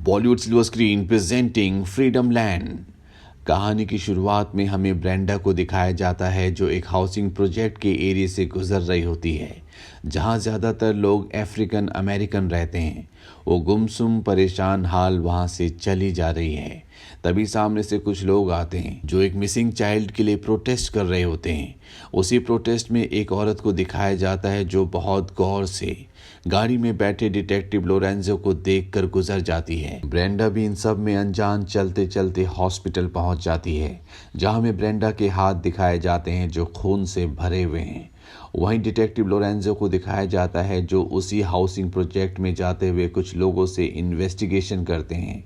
Bollywood silver screen presenting freedom land. कहानी की शुरुआत में हमें ब्रेंडा को दिखाया जाता है जो एक हाउसिंग प्रोजेक्ट के एरिया से गुजर रही होती है जहां ज़्यादातर लोग अफ्रीकन अमेरिकन रहते हैं। वो गुमसुम परेशान हाल वहां से चली जा रही है। तभी सामने से कुछ लोग आते हैं जो एक मिसिंग चाइल्ड के लिए प्रोटेस्ट कर रहे होते हैं। उसी प्रोटेस्ट में एक औरत को दिखाया जाता है जो बहुत गौर से गाड़ी में बैठे डिटेक्टिव लोरेंजो को देखकर गुजर जाती है। ब्रेंडा भी इन सब में अनजान चलते चलते हॉस्पिटल पहुंच जाती है जहां में ब्रेंडा के हाथ दिखाए जाते हैं जो खून से भरे हुए हैं। वहीं डिटेक्टिव लोरेंजो को दिखाया जाता है जो उसी हाउसिंग प्रोजेक्ट में जाते हुए कुछ लोगों से इन्वेस्टिगेशन करते हैं।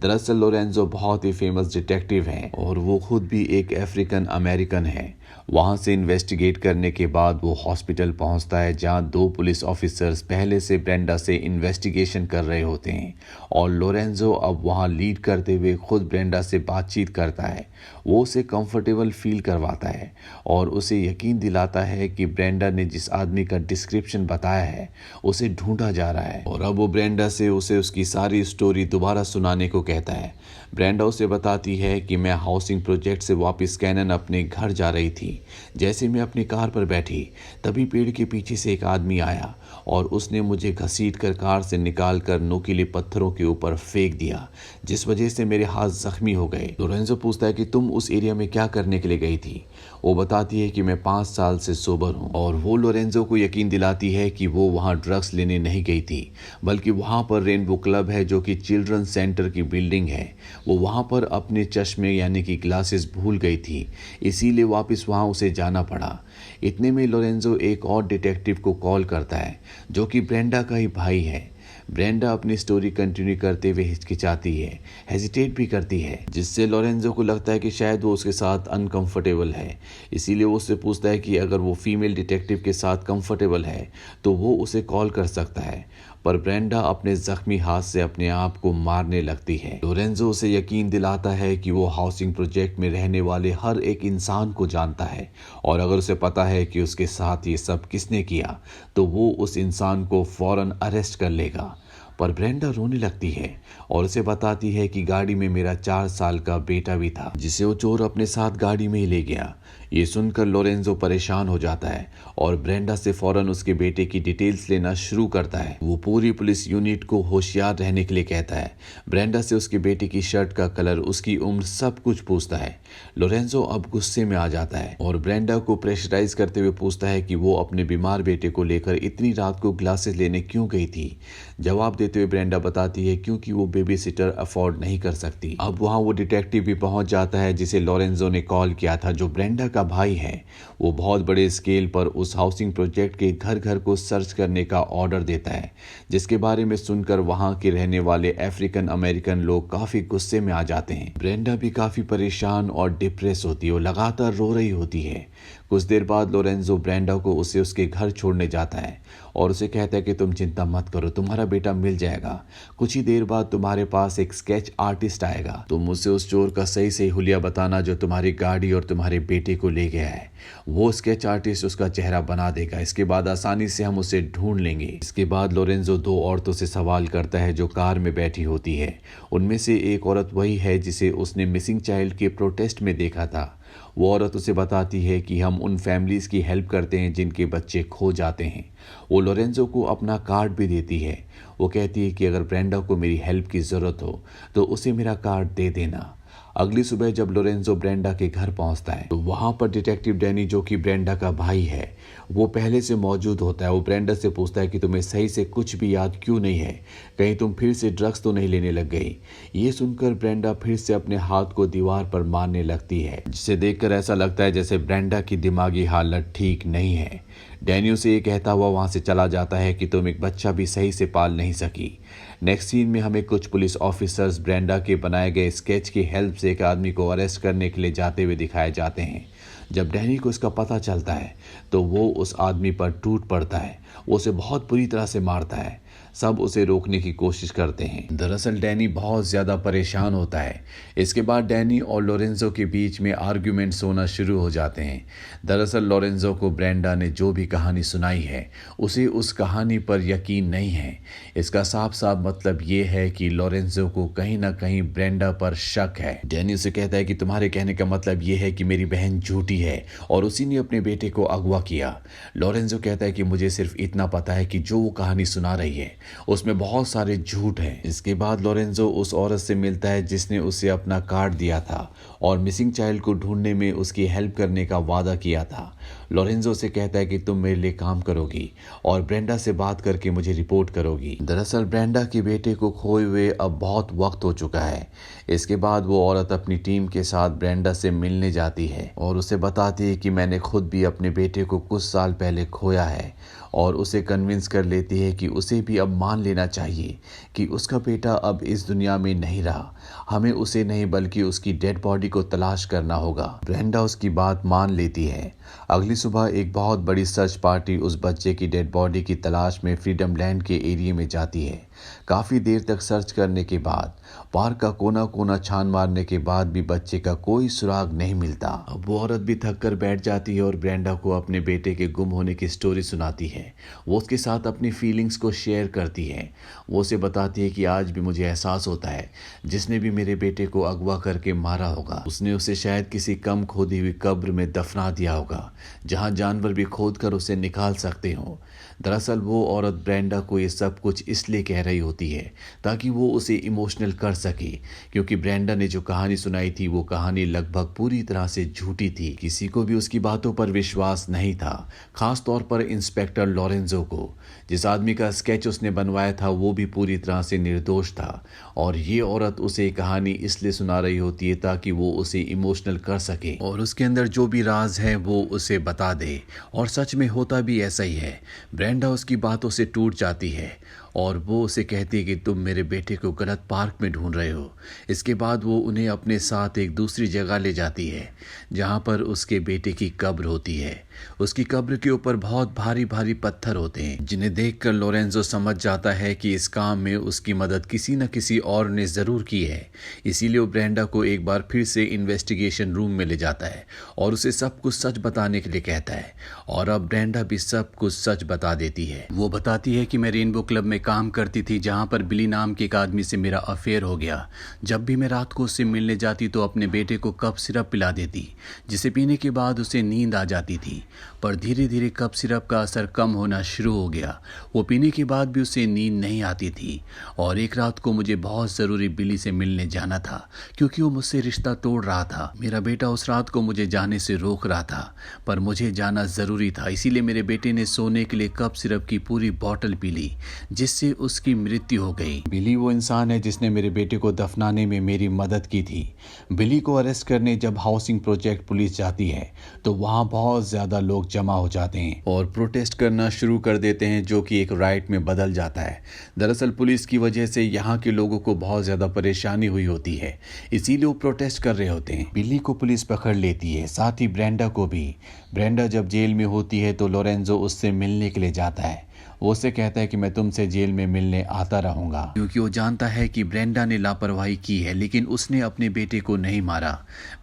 दरअसल लोरेंजो बहुत ही फेमस डिटेक्टिव है और वो खुद भी एक अफ्रीकन अमेरिकन है। वहां से इन्वेस्टिगेट करने के बाद वो हॉस्पिटल पहुंचता है जहां दो पुलिस ऑफिसर्स पहले से ब्रेंडा से इन्वेस्टिगेशन कर रहे होते हैं और लोरेंजो अब वहां लीड करते हुए खुद ब्रेंडा से बातचीत करता है। वो उसे कंफर्टेबल फील करवाता है और उसे यकीन दिलाता है कि ब्रेंडा ने जिस आदमी का डिस्क्रिप्शन बताया है उसे ढूंढा जा रहा है और अब वो ब्रेंडा से उसे उसकी सारी स्टोरी दोबारा सुनाने को कहता है। ब्रेंडा उसे बताती है कि मैं हाउसिंग प्रोजेक्ट से वापस कैनन अपने घर जा रही थी। जैसे मैं अपनी कार पर बैठी तभी पेड़ के पीछे से एक आदमी आया और उसने मुझे घसीट कर कार से निकाल कर नुकीले पत्थरों के ऊपर फेंक दिया जिस वजह से मेरे हाथ जख्मी हो गए। लोरेंजो पूछता है कि तुम उस एरिया में क्या करने के लिए गई थी। वो बताती है कि मैं 5 साल से सोबर हूँ और वो लोरेंजो को यकीन दिलाती है कि वो वहाँ ड्रग्स लेने नहीं गई थी बल्कि वहाँ पर रेनबो क्लब है जो कि चिल्ड्रन सेंटर की बिल्डिंग है। वो वहाँ पर अपने चश्मे यानी कि ग्लासेस भूल गई थी इसीलिए वापस वहाँ उसे जाना पड़ा। इतने में लोरेंजो एक और डिटेक्टिव को कॉल करता है जो कि ब्रेंडा का ही भाई है। ब्रेंडा अपनी स्टोरी कंटिन्यू करते हुए हिचकिचाती है, हेजिटेट भी करती है जिससे लोरेंजो को लगता है कि शायद वो उसके साथ अनकंफर्टेबल है। इसीलिए वो उससे पूछता है कि अगर वो फीमेल डिटेक्टिव के साथ कंफर्टेबल है तो वो उसे कॉल कर सकता है, पर ब्रेंडा अपने जख्मी हाथ से अपने आप को मारने लगती है। लोरेंजो उसे यकीन दिलाता है कि वो हाउसिंग प्रोजेक्ट में रहने वाले हर एक इंसान को जानता है और अगर उसे पता है कि उसके साथ ये सब किसने किया तो वो उस इंसान को फौरन अरेस्ट कर लेगा। पर ब्रेंडा रोने लगती है और उसे बताती है कि गाड़ी में मेरा 4 साल का बेटा भी था जिसे वो चोर अपने साथ गाड़ी में ही ले गया। ये सुनकर लोरेंजो परेशान हो जाता है और ब्रेंडा से फौरन उसके बेटे की डिटेल्स लेना शुरू करता है। वो पूरी पुलिस यूनिट को होशियार रहने के लिए कहता है। ब्रेंडा से उसके बेटे की शर्ट का कलर, उसकी उम्र, सब कुछ पूछता है। लोरेंजो अब गुस्से में आ जाता है और ब्रेंडा को प्रेशराइज करते हुए पूछता है कि वो अपने बीमार बेटे को लेकर इतनी रात को ग्लासेस लेने क्यों गई थी। जवाब देते हुए ब्रेंडा बताती है क्योंकि वो बेबी सिटर अफोर्ड नहीं कर सकती। अब वहाँ वो डिटेक्टिव भी पहुंच जाता है जिसे लोरेंजो ने कॉल किया था जो ब्रेंडा का भाई है। वो बहुत बड़े स्केल पर उस हाउसिंग प्रोजेक्ट के घर घर को सर्च करने का ऑर्डर देता है जिसके बारे में सुनकर वहां के रहने वाले अफ्रीकन अमेरिकन लोग काफी गुस्से में आ जाते हैं। ब्रेंडा भी काफी परेशान और डिप्रेस होती है और लगातार रो रही होती है। कुछ देर बाद लोरेंजो ब्रेंडा को उसे उसके घर छोड़ने जाता है और उसे कहता है कि तुम चिंता मत करो, तुम्हारा बेटा मिल जाएगा। कुछ ही देर बाद तुम्हारे पास एक स्केच आर्टिस्ट आएगा, तुम उसे उस चोर का सही सही हुलिया बताना जो तुम्हारी गाड़ी और तुम्हारे बेटे को ले गया है। वो स्केच आर्टिस्ट उसका चेहरा बना देगा। इसके बाद आसानी से हम उसे ढूंढ लेंगे। इसके बाद लोरेंजो 2 औरतों से सवाल करता है जो कार में बैठी होती है। उनमें से एक औरत वही है जिसे उसने मिसिंग चाइल्ड के प्रोटेस्ट में देखा था। वो औरत उसे बताती है कि हम उन फैमिलीज की हेल्प करते हैं जिनके बच्चे खो जाते हैं। वो लोरेंजो को अपना कार्ड भी देती है। वो कहती है कि अगर ब्रेंडा को मेरी हेल्प की ज़रूरत हो तो उसे मेरा कार्ड दे देना। अगली सुबह जब लोरेंजो ब्रेंडा के घर पहुंचता है तो वहां पर डिटेक्टिव डैनी जो कि ब्रेंडा का भाई है वो पहले से मौजूद होता है। वो ब्रेंडा से पूछता है कि तुम्हें सही से कुछ भी याद क्यों नहीं है, कहीं तुम फिर से ड्रग्स तो नहीं लेने लग गई। ये सुनकर ब्रेंडा फिर से अपने हाथ को दीवार पर मारने लगती है जिसे देखकर ऐसा लगता है जैसे ब्रेंडा की दिमागी हालत ठीक नहीं है। डैनियो से ये कहता हुआ वहां से चला जाता है कि तुम एक बच्चा भी सही से पाल नहीं सकी। नेक्स्ट सीन में हमें कुछ पुलिस ऑफिसर्स ब्रेंडा के बनाए गए स्केच की हेल्प से एक आदमी को अरेस्ट करने के लिए जाते हुए दिखाए जाते हैं। जब डैनी को इसका पता चलता है तो वो उस आदमी पर टूट पड़ता है। वो उसे बहुत बुरी तरह से मारता है। सब उसे रोकने की कोशिश करते हैं। दरअसल डैनी बहुत ज़्यादा परेशान होता है। इसके बाद डैनी और लोरेंजो के बीच में आर्ग्यूमेंट्स होना शुरू हो जाते हैं। दरअसल लोरेंजो को ब्रेंडा ने जो भी कहानी सुनाई है उसे उस कहानी पर यकीन नहीं है। इसका साफ साफ मतलब ये है कि लोरेंजो को कहीं ना कहीं ब्रेंडा पर शक है। डैनी उसे कहता है कि तुम्हारे कहने का मतलब ये है कि मेरी बहन झूठी है और उसी ने अपने बेटे को अगवा किया। लोरेंजो कहता है कि मुझे सिर्फ इतना पता है कि जो वो कहानी सुना रही है उसमें बहुत सारे झूठ हैं। इसके बाद लोरेंजो उस औरत से मिलता है जिसने उसे अपना कार्ड दिया था और मिसिंग चाइल्ड को ढूंढने में उसकी हेल्प करने का वादा किया था। लोरेंजो से कहता है कि तुम मेरे लिए काम करोगी और ब्रेंडा से बात करके मुझे रिपोर्ट करोगी। दरअसल ब्रेंडा के बेटे को खोए हुए अब बहुत वक्त हो चुका है। इसके बाद वो औरत अपनी टीम के साथ ब्रेंडा से मिलने जाती है और उसे बताती है कि मैंने खुद भी अपने बेटे को कुछ साल पहले खोया है और उसे कन्विंस कर लेती है कि उसे भी अब मान लेना चाहिए कि उसका बेटा अब इस दुनिया में नहीं रहा। हमें उसे नहीं बल्कि उसकी डेड बॉडी को तलाश करना होगा। ब्रेंडा उसकी बात मान लेती है। अगली सुबह एक बहुत बड़ी सर्च पार्टी उस बच्चे की डेड बॉडी की तलाश में फ्रीडम लैंड के एरिया में जाती है। काफ़ी देर तक सर्च करने के बाद, पार्क का कोना कोना छान मारने के बाद भी बच्चे का कोई सुराग नहीं मिलता। अब वो औरत भी थक कर बैठ जाती है और ब्रेंडा को अपने बेटे के गुम होने की स्टोरी सुनाती है। वो उसके साथ अपनी फीलिंग्स को शेयर करती है। वो उसे बताती है कि आज भी मुझे एहसास होता है जिसने भी मेरे बेटे को अगवा करके मारा होगा उसने उसे शायद किसी कम खोदी हुई कब्र में दफना दिया होगा जहां जानवर भी खोद कर उसे निकाल सकते हो। दरअसल वो औरत ब्रेंडा को ये सब कुछ इसलिए कह रही होती है ताकि वो उसे इमोशनल कर सके, क्योंकि ब्रेंडा ने जो कहानी सुनाई थी वो कहानी लगभग पूरी तरह से झूठी थी। किसी को भी उसकी बातों पर विश्वास नहीं था, खास तौर पर इंस्पेक्टर लोरेंजो को। जिस आदमी का स्केच उसने बनवाया था वो भी पूरी तरह से निर्दोष था और ये औरत उसे कहानी इसलिए सुना रही होती है ताकि वो उसे इमोशनल कर सके और उसके अंदर जो भी राज है वो उसे बता दे। और सच में होता भी ऐसा ही है। ब्रेंडा उसकी बातों से टूट जाती है और वो उसे कहती है कि तुम मेरे बेटे को गलत पार्क में ढूंढ रहे हो। इसके बाद वो उन्हें अपने साथ एक दूसरी जगह ले जाती है जहाँ पर उसके बेटे की कब्र होती है। उसकी कब्र के ऊपर बहुत भारी भारी पत्थर होते हैं जिन्हें देखकर लोरेंजो समझ जाता है कि इस काम में उसकी मदद किसी न किसी और ने ज़रूर की है। इसीलिए वो ब्रेंडा को एक बार फिर से इन्वेस्टिगेशन रूम में ले जाता है और उसे सब कुछ सच बताने के लिए कहता है और अब ब्रेंडा भी सब कुछ सच बता देती है। वो बताती है कि मैं रेनबो क्लब में काम करती थी जहाँ पर बिली नाम के एक आदमी से मेरा अफेयर हो गया। जब भी मैं रात को उससे मिलने जाती तो अपने बेटे को कप सिरप पिला देती जिसे पीने के बाद उसे नींद आ जाती थी। पर धीरे धीरे कप सिरप का असर कम होना शुरू हो गया। वो पीने के बाद भी उसे नींद नहीं आती थी और एक रात को मुझे बहुत ज़रूरी बिली से मिलने जाना था क्योंकि वो मुझसे रिश्ता तोड़ रहा था। मेरा बेटा उस रात को मुझे जाने से रोक रहा था पर मुझे जाना ज़रूरी था, इसीलिए मेरे बेटे ने सोने के लिए कप सिरप की पूरी बॉटल पी ली जिससे उसकी मृत्यु हो गई। बिली वो इंसान है जिसने मेरे बेटे को दफनाने में मेरी मदद की थी। बिली को अरेस्ट करने जब हाउसिंग प्रोजेक्ट पुलिस जाती है तो वहाँ बहुत ज़्यादा लोग जमा हो जाते हैं और प्रोटेस्ट करना शुरू कर देते हैं जो कि एक राइट में बदल जाता है। दरअसल पुलिस की वजह से यहाँ के लोगों को बहुत ज़्यादा परेशानी हुई होती है, इसीलिए वो प्रोटेस्ट कर रहे होते हैं। बिली को पुलिस पकड़ लेती है, साथ ही ब्रेंडा को भी। ब्रेंडा जब जेल में होती है तो लोरेंजो उससे मिलने के लिए जाता है। वो उससे कहता है कि मैं तुमसे जेल में मिलने आता रहूंगा क्योंकि वो जानता है कि ब्रेंडा ने लापरवाही की है लेकिन उसने अपने बेटे को नहीं मारा।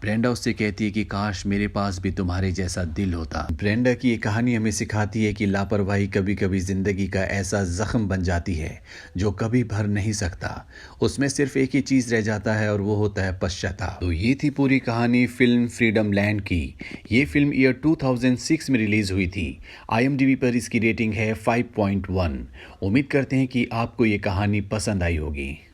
ब्रेंडा उससे कहती है कि काश मेरे पास भी तुम्हारे जैसा दिल होता। ब्रेंडा की ये कहानी हमें सिखाती है कि लापरवाही कभी कभी जिंदगी का ऐसा जख्म बन जाती है जो कभी भर नहीं सकता। उसमें सिर्फ एक ही चीज रह जाता है और वो होता है पश्चाताप। तो ये थी पूरी कहानी फिल्म फ्रीडम लैंड की। ये फिल्म ईयर 2006 में रिलीज हुई थी। IMDb पर इसकी रेटिंग है 5.1। उम्मीद करते हैं कि आपको ये कहानी पसंद आई होगी।